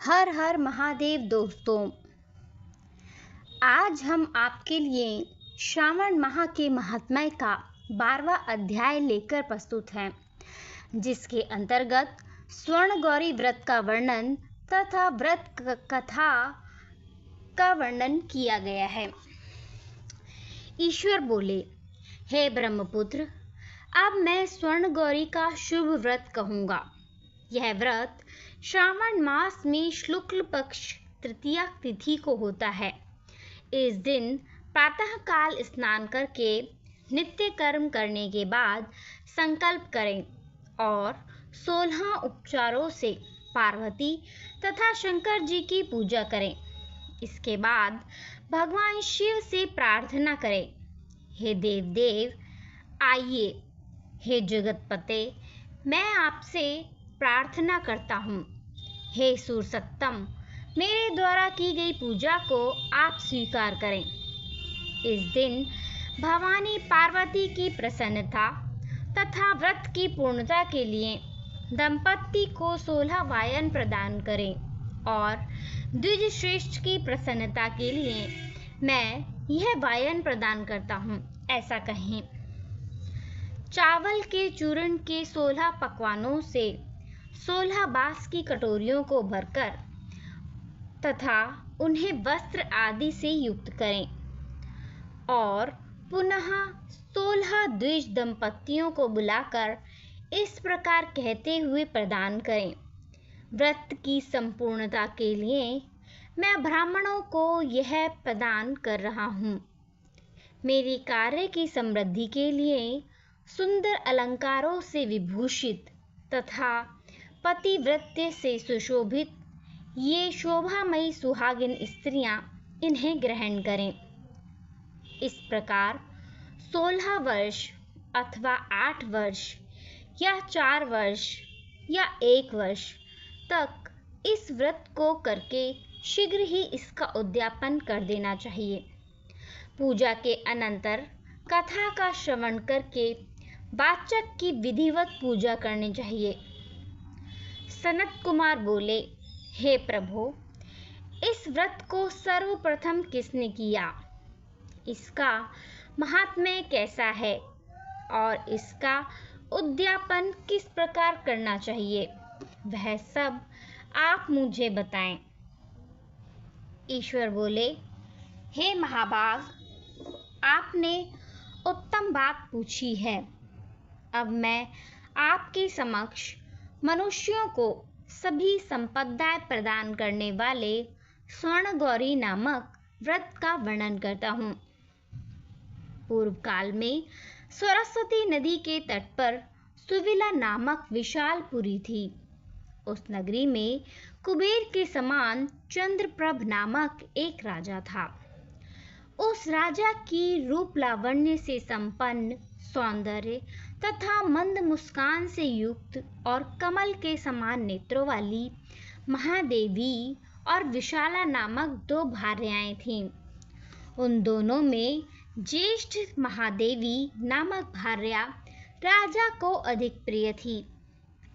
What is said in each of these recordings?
हर हर महादेव दोस्तों, आज हम आपके लिए श्रावण माह के महात्म्य का 12वां अध्याय लेकर प्रस्तुत हैं, जिसके अंतर्गत स्वर्ण गौरी व्रत का वर्णन तथा व्रत कथा का वर्णन किया गया है। ईश्वर बोले, हे ब्रह्मपुत्र, अब मैं स्वर्ण गौरी का शुभ व्रत कहूँगा। यह व्रत श्रावण मास में शुक्ल पक्ष तृतीया तिथि को होता है। इस दिन प्रातः काल स्नान करके नित्य कर्म करने के बाद संकल्प करें और 16 उपचारों से पार्वती तथा शंकर जी की पूजा करें। इसके बाद भगवान शिव से प्रार्थना करें, हे देव आइए, हे जगतपते, मैं आपसे प्रार्थना करता हूँ। हे सुरसत्तम, मेरे द्वारा की गई पूजा को आप स्वीकार करें। इस दिन भवानी पार्वती की प्रसन्नता तथा व्रत की पूर्णता के लिए दंपति को 16 वायन प्रदान करें और द्विज श्रेष्ठ की प्रसन्नता के लिए मैं यह वायन प्रदान करता हूँ, ऐसा कहें। चावल के चूर्ण के 16 पकवानों से 16 बांस की कटोरियों को भरकर तथा उन्हें वस्त्र आदि से युक्त करें और पुनः 16 द्विज दंपतियों को बुलाकर इस प्रकार कहते हुए प्रदान करें, व्रत की संपूर्णता के लिए मैं ब्राह्मणों को यह प्रदान कर रहा हूँ। मेरी कार्य की समृद्धि के लिए सुंदर अलंकारों से विभूषित तथा पतिव्रत्य से सुशोभित ये शोभामयी सुहागिन स्त्रियां इन्हें ग्रहण करें। इस प्रकार 16 वर्ष अथवा 8 वर्ष या 4 वर्ष या 1 वर्ष तक इस व्रत को करके शीघ्र ही इसका उद्यापन कर देना चाहिए। पूजा के अनंतर कथा का श्रवण करके वाचक की विधिवत पूजा करनी चाहिए। सनत कुमार बोले, हे प्रभु, इस व्रत को सर्वप्रथम किसने किया? इसका महात्म्य कैसा है और इसका उद्यापन किस प्रकार करना चाहिए, वह सब आप मुझे बताएं। ईश्वर बोले, हे महाभाग, आपने उत्तम बात पूछी है। अब मैं आपके समक्ष मनुष्यों को सभी संपदाएं प्रदान करने वाले स्वर्ण गौरी नामक व्रत का वर्णन करता हूँ। पूर्व काल में सरस्वती नदी के तट पर सुविला नामक विशाल पुरी थी। उस नगरी में कुबेर के समान चंद्रप्रभ नामक एक राजा था। उस राजा की रूप लावण्य से संपन्न, सौंदर्य तथा मंद मुस्कान से युक्त और कमल के समान नेत्रों वाली महादेवी और विशाला नामक 2 भार्याएं थीं। उन दोनों में ज्येष्ठ महादेवी नामक भार्या राजा को अधिक प्रिय थी।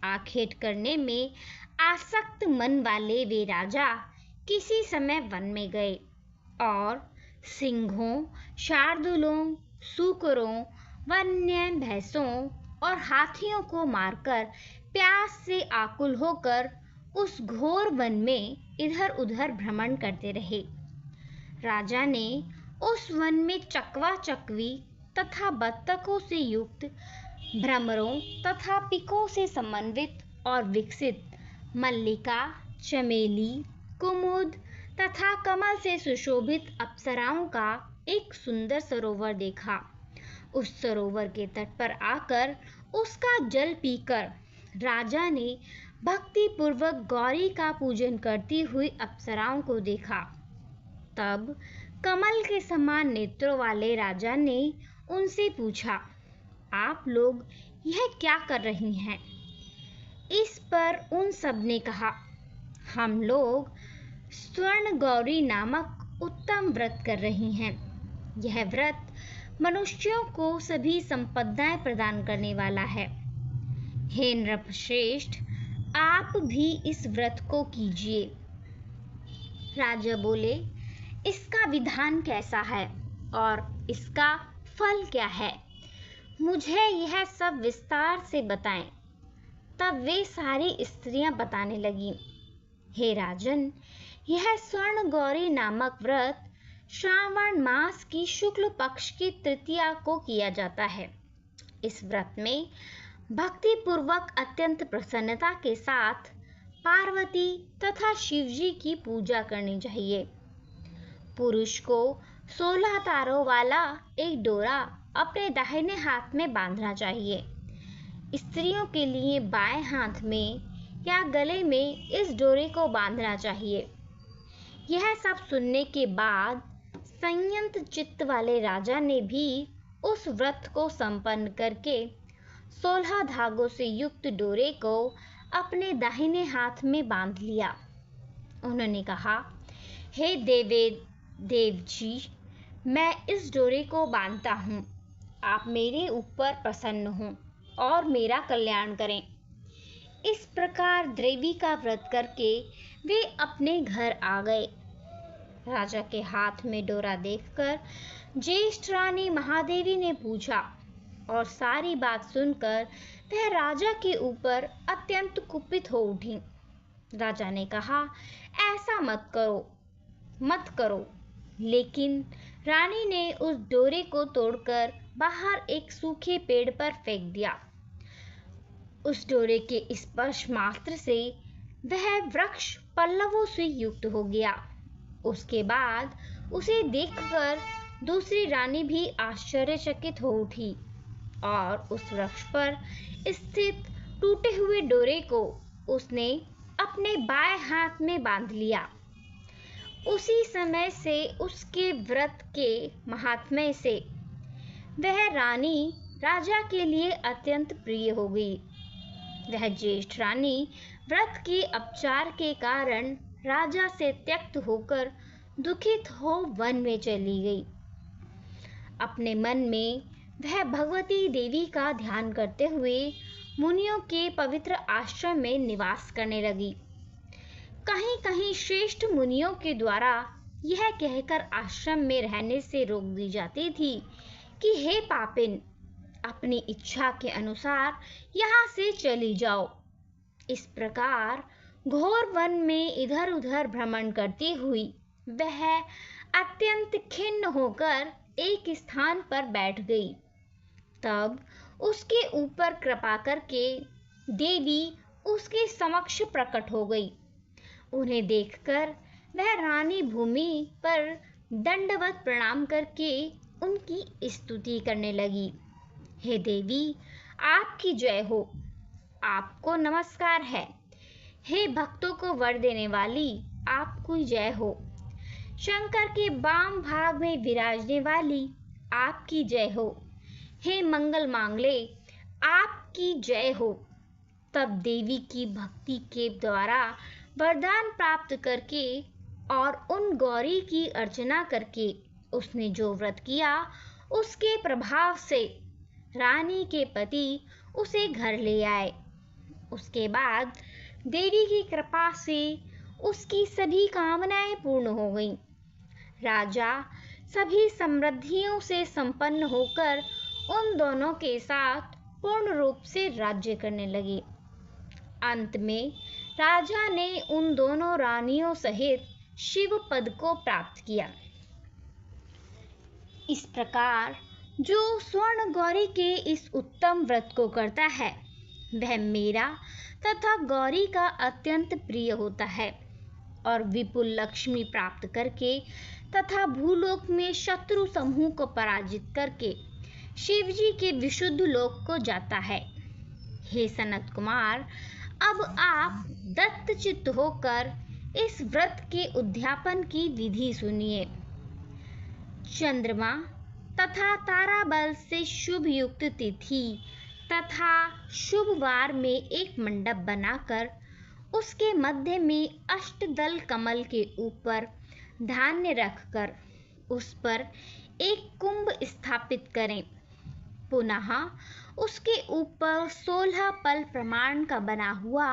आखेट करने में आसक्त मन वाले वे राजा किसी समय वन में गए और सिंहों, शार्दूलों, सूकरों, वन्य भैंसों और हाथियों को मारकर प्यास से आकुल होकर उस घोर वन में इधर उधर भ्रमण करते रहे। राजा ने उस वन में चकवा चकवी तथा बत्तखों से युक्त, भ्रमरों तथा पिकों से समन्वित और विकसित मल्लिका, चमेली, कुमुद तथा कमल से सुशोभित अप्सराओं का एक सुंदर सरोवर देखा। उस सरोवर के तट पर आकर उसका जल पीकर राजा ने भक्ति पूर्वक गौरी का पूजन करती हुई अप्सराओं को देखा। तब कमल के समान नेत्रों वाले राजा ने उनसे पूछा, आप लोग यह क्या कर रही हैं? इस पर उन सब ने कहा, हम लोग स्वर्ण गौरी नामक उत्तम व्रत कर रही हैं। यह व्रत मनुष्यों को सभी संपदाएं प्रदान करने वाला है। हे नृपश्रेष्ठ, आप भी इस व्रत को कीजिए। राजा बोले, इसका विधान कैसा है और इसका फल क्या है? मुझे यह सब विस्तार से बताएं। तब वे सारी स्त्रियां बताने लगीं, हे राजन, यह स्वर्ण गौरी नामक व्रत श्रावण मास की शुक्ल पक्ष की तृतीया को किया जाता है। इस व्रत में भक्ति पूर्वक अत्यंत प्रसन्नता के साथ पार्वती तथा शिवजी की पूजा करनी चाहिए। पुरुष को 16 तारों वाला एक डोरा अपने दाहिने हाथ में बांधना चाहिए। स्त्रियों के लिए बाएं हाथ में या गले में इस डोरे को बांधना चाहिए। यह सब सुनने के बाद संयत चित्त वाले राजा ने भी उस व्रत को संपन्न करके 16 धागों से युक्त डोरे को अपने दाहिने हाथ में बांध लिया। उन्होंने कहा, हे देव जी, मैं इस डोरे को बांधता हूँ। आप मेरे ऊपर प्रसन्न हों और मेरा कल्याण करें। इस प्रकार देवी का व्रत करके वे अपने घर आ गए। राजा के हाथ में डोरा देखकर ज्येष्ठ रानी महादेवी ने पूछा और सारी बात सुनकर वह राजा के ऊपर अत्यंत कुपित हो उठी। राजा ने कहा, ऐसा मत करो। लेकिन रानी ने उस डोरे को तोड़कर बाहर एक सूखे पेड़ पर फेंक दिया। उस डोरे के स्पर्श मात्र से वह वृक्ष पल्लवों से युक्त हो गया। उसके बाद उसे देखकर दूसरी रानी भी आश्चर्यचकित हो उठी और उस वृक्ष पर स्थित टूटे हुए डोरे को उसने अपने बाएं हाथ में बांध लिया। उसी समय से उसके व्रत के महात्म्य से वह रानी राजा के लिए अत्यंत प्रिय हो गई। वह ज्येष्ठ रानी व्रत के अपचार के कारण राजा से त्यक्त होकर दुखित हो वन में चली गई। अपने मन में वह भगवती देवी का ध्यान करते हुए मुनियों के पवित्र आश्रम में निवास करने लगी। कहीं कहीं श्रेष्ठ मुनियों के द्वारा यह कहकर आश्रम में रहने से रोक दी जाती थी कि हे पापिन, अपनी इच्छा के अनुसार यहाँ से चली जाओ। इस प्रकार घोर वन में इधर उधर भ्रमण करती हुई वह अत्यंत खिन्न होकर एक स्थान पर बैठ गई। तब उसके ऊपर कृपा करके देवी उसके समक्ष प्रकट हो गई। उन्हें देखकर वह रानी भूमि पर दंडवत प्रणाम करके उनकी स्तुति करने लगी। हे देवी, आपकी जय हो, आपको नमस्कार है। हे भक्तों को वर देने वाली, आपको जय हो। शंकर के वाम भाग में विराजने वाली, आपकी जय हो। हे मंगल मांगले, आपकी जय हो। तब देवी की भक्ति के द्वारा वरदान प्राप्त करके और उन गौरी की अर्चना करके उसने जो व्रत किया, उसके प्रभाव से रानी के पति उसे घर ले आए। उसके बाद देवी की कृपा से उसकी सभी कामनाएं पूर्ण हो गईं। राजा सभी समृद्धियों से संपन्न होकर उन दोनों के साथ पूर्ण रूप से राज्य करने लगे। अंत में राजा ने उन दोनों रानियों सहित शिव पद को प्राप्त किया। इस प्रकार जो स्वर्ण गौरी के इस उत्तम व्रत को करता है, वह मेरा तथा गौरी का अत्यंत प्रिय होता है और विपुल लक्ष्मी प्राप्त करके तथा भूलोक में शत्रु समूह को पराजित करके शिवजी के विशुद्ध लोक को जाता है। हे सनत कुमार, अब आप दत्तचित्त होकर इस व्रत के उद्यापन की विधि सुनिए। चंद्रमा तथा तारा बल से शुभ युक्त तिथि तथा शुभ वार में एक मंडप बनाकर उसके मध्य में अष्टदल कमल के ऊपर धान्य रखकर उस पर एक कुंभ स्थापित करें। पुनः उसके ऊपर 16 पल प्रमाण का बना हुआ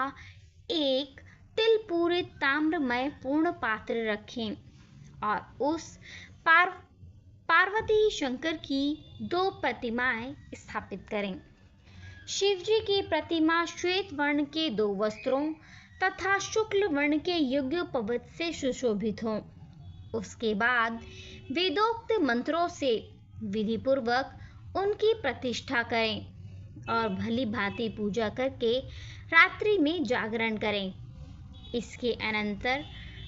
एक तिल पूरे ताम्रमय पूर्ण पात्र रखें और उस पार्वती शंकर की 2 प्रतिमाएं स्थापित करें। शिवजी की प्रतिमा श्वेत वर्ण के 2 वस्त्रों तथा शुक्ल वर्ण के यज्ञोपवीत से सुशोभित हो। उसके बाद वेदोक्त मंत्रों से विधि पूर्वक उनकी प्रतिष्ठा करें और भली भांति पूजा करके रात्रि में जागरण करें। इसके अनंतर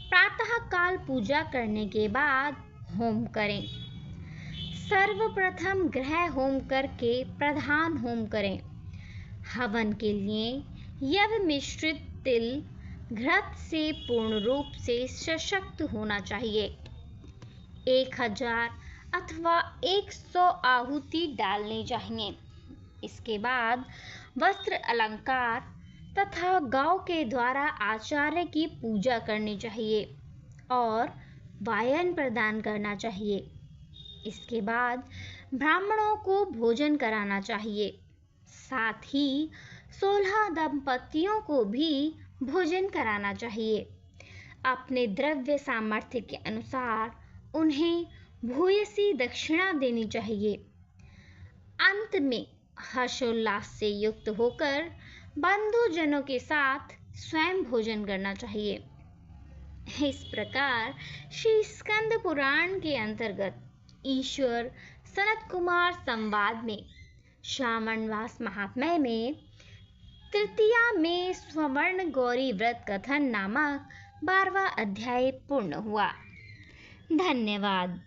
प्रातः काल पूजा करने के बाद होम करें। सर्वप्रथम ग्रह होम करके प्रधान होम करें। हवन के लिए यव मिश्रित तिल घृत से पूर्ण रूप से सशक्त होना चाहिए। 1000 अथवा 100 आहुति डालनी चाहिए। इसके बाद वस्त्र अलंकार तथा गांव के द्वारा आचार्य की पूजा करनी चाहिए और वायन प्रदान करना चाहिए। इसके बाद ब्राह्मणों को भोजन कराना चाहिए। साथ ही 16 दंपतियों को भी भोजन कराना चाहिए। अपने द्रव्य सामर्थ्य के अनुसार उन्हें भूयसी दक्षिणा देनी चाहिए। अंत में हर्षोल्लास से युक्त होकर बंधुजनों के साथ स्वयं भोजन करना चाहिए। इस प्रकार श्री स्कंद पुराण के अंतर्गत ईश्वर सनत कुमार संवाद में श्रावण मास महात्म्य में तृतीया में स्वर्ण गौरी व्रत कथन नामक 12वां अध्याय पूर्ण हुआ। धन्यवाद।